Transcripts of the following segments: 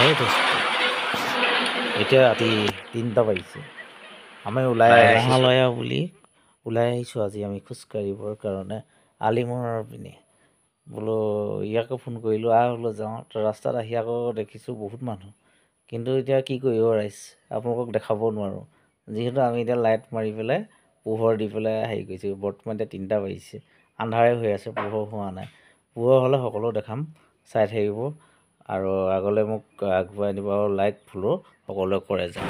এই দোস্ত এতিয়া ৰাতি ৩টা বাজিছে আমি মহালয়া বুলি ওলাই আহিছোঁ আজি আমি খোজকাঢ়িবৰ কাৰণে আলিমূৰৰ পিনে বোলো ইয়াকে ফোন কৰিলোঁ বোলো যাওঁ তো ৰাস্তাত আহি আকৌ দেখিছোঁ বহুত মানুহ কিন্তু এতিয়া কি কৰিব ৰাইজ আপোনালোকক দেখাব নোৱাৰোঁ যিহেতু আমি এতিয়া লাইট মাৰি পেলাই পোহৰ দি পেলাই হেৰি কৰিছোঁ বৰ্তমান এতিয়া ৩টা বাজিছে আন্ধাৰে হৈ আছে পোহৰ হোৱা নাই পোহৰ হ'লে সকলো দেখাম চাই থাকিব আৰু আগলৈ মোক আগবঢ়াই দিব আৰু লাইক ফ'ল' সকলোৱে কৰে যায়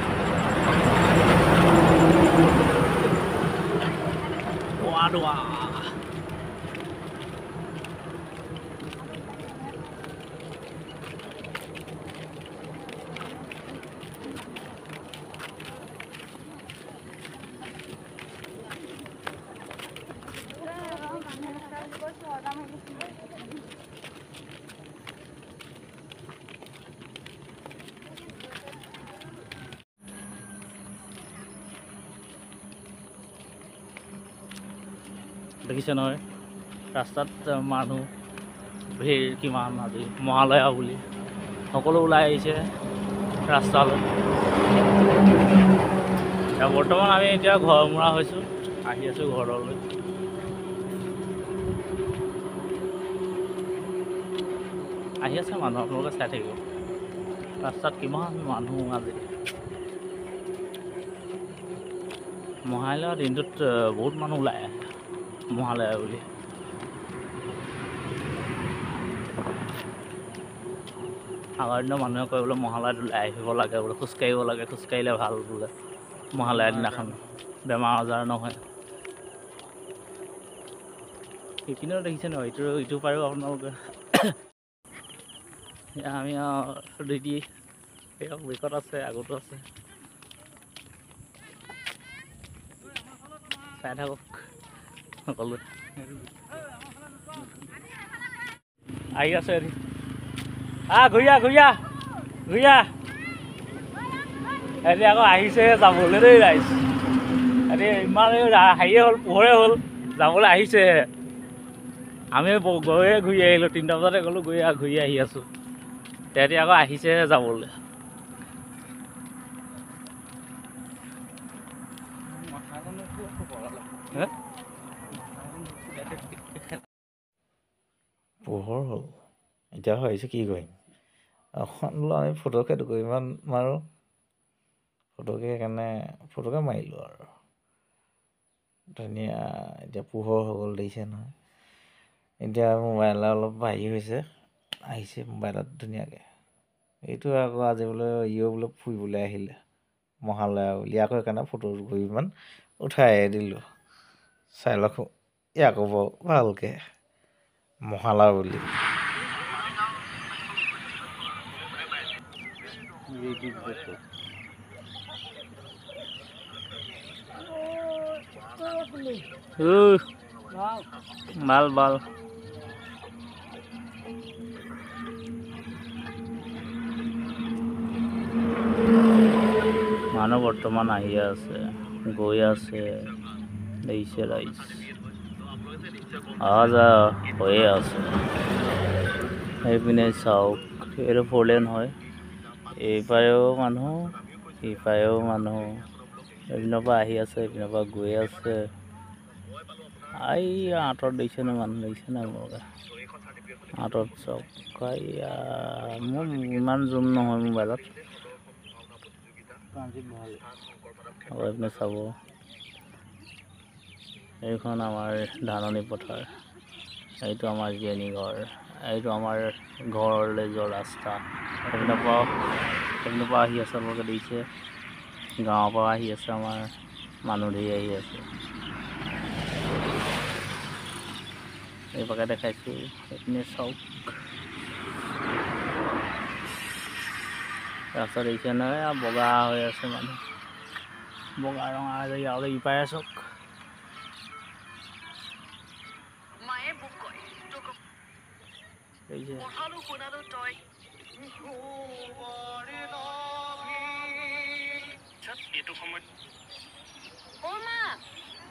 দেখিছে নহয় ৰাস্তাত মানুহ ভিৰ কিমান আজি মহালয়া বুলি সকলো ওলাই আহিছে ৰাস্তালৈ বৰ্তমান আমি এতিয়া ঘৰমুৱা হৈছোঁ আহি আছোঁ ঘৰলৈ আহি আছে মানুহ আপোনালোকে চাই থাকিব ৰাস্তাত কিমান মানুহ আজি মহালয়া দিনটোত বহুত মানুহ ওলাই আহে মহালয়া বুলি আগৰ দিনৰ মানুহে কয় বোলে মহালয়াত ওলাই আহিব লাগে বোলে খোজকাঢ়িব লাগে খোজকাঢ়িলে ভাল বোলে মহালয়া দিনাখন বেমাৰ আজাৰ নহয় সেইপিনেও দেখিছে ন ইটো পাৰেও আপোনালোকে আমি ৰেডি উইকত আছে আগতো আছে চাই থাকক সকলোৱে আহি আছে ঘূৰিয়া এহেঁতি আকৌ আহিছেহে যাবলৈ দেই ৰাইজ এহেঁতি ইমান হেৰিয়ে হ'ল পোহৰে হ'ল যাবলৈ আহিছেহে আমি গৈয়ে ঘূৰি আহিলোঁ 3টা বজাতে গ'লোঁ ঘূৰি আহি আছোঁ তেহেঁতি আকৌ আহিছেহে যাবলৈ পোহৰ হ'ল এতিয়া ভাবিছোঁ কি কৰিম এখন বোলো আমি ফটোকে দুকপিমান মাৰোঁ ফটোকে মাৰিলোঁ আৰু ধুনীয়া এতিয়া পোহৰ হৈ গ'ল দেখিছে নহয় এতিয়া মোবাইল অলপ হেৰি হৈছে আহিছে মোবাইলত ধুনীয়াকৈ এইটো আকৌ আজি বোলে বোলে ফুৰিবলৈ আহিলে মহালয়া বুলি আকৌ সেইকাৰণে ফটো দুকপিমান উঠাই দিলোঁ চাই লওক ইয়াকো বাৰু ভালকৈ মহালয়া বুলি ভাল মানুহ বৰ্তমান আহি আছে গৈ আছে দেখিছে ৰাইজ অহা যোৱা হৈয়ে আছে সেইপিনে চাওক এইটো 4 লেন হয় এইপাৰেও মানুহ সিপাৰেও মানুহ এইপিনৰ পৰা আহি আছে এইপিনৰ পৰা গৈ আছে আঁতৰত দেখিছে নে মানুহ দেখিছে নাই আপোনালোকে আঁতৰত চাওক মোৰ ইমান জুম নহয় মোবাইলত আকৌ এইপিনে চাব এইখন আমাৰ ধাননি পথাৰ এইটো আমাৰ জিৰণি ঘৰ এইটো আমাৰ ঘৰলৈ যোৱা ৰাস্তা সেইপিনৰ পৰা আহি আছে আপোনালোকে দেখিছে গাঁৱৰ পৰা আহি আছে আমাৰ মানুহ ধেৰ আহি আছে এইভাগে দেখাইছোঁ এইপিনে চাওক ৰাস্তা দেখিছে নহয় বগা হৈ আছে মানুহ বগা ৰঙা আৰু ইপাৰে চাওক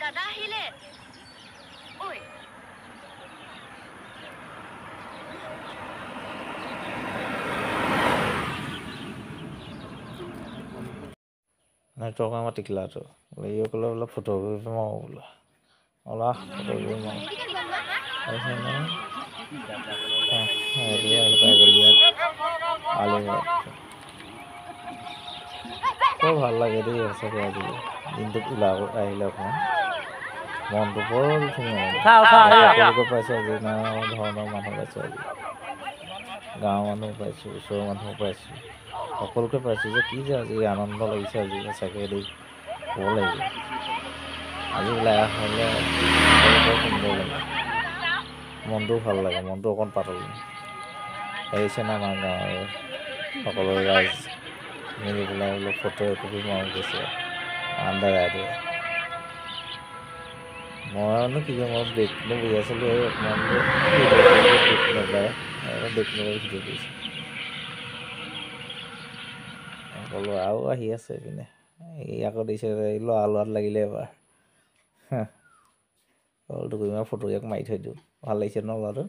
দাদা আহিলে ঐ টকা মাতি কিলাটো বোলে ইয়ে ক'লে বোলে ফটোগ্ৰাফি মাৰো বোলে ওলা ফটোগ্ৰাফি মাৰো বৰ ভাল লাগে দেই সঁচাকৈ আজি দিনটোত ওলাব আহিলে অকণমান মনটো বৰ ধুনীয়া সকলোকে পাইছোঁ আজি নানা ধৰণৰ মানুহ পাইছোঁ আজি গাঁৱৰ মানুহ পাইছোঁ ওচৰৰ মানুহ পাইছোঁ সকলোকে পাইছোঁ যে কি যে আজি আনন্দ লাগিছে আজি সঁচাকৈ দেই ক'ব লাগিব আজি ওলাই হ'লে বৰ সুন্দৰ লাগে মনটোও ভাল লাগে মনটো অকণ পাতল আহিছে না আমাৰ গাঁৱৰ সকলো ৰাইজ মিলি পেলাই বোলো ফটো একপি মাৰো গৈছে আন্ধাৰে মইনো কি মই ব্ৰেকনো বহি আছিলোঁ এই অকণমান ব্ৰেক নলগাই ভিডিঅ' কৰিছোঁ সকলো আৰু আহি আছে পিনে এই আকৌ দিছে ল'ৰা লোৱাত লাগিলে এবাৰ ফটো ইয়াক মাৰি থৈ দিওঁ ভাল লাগিছে ন ল'ৰাটো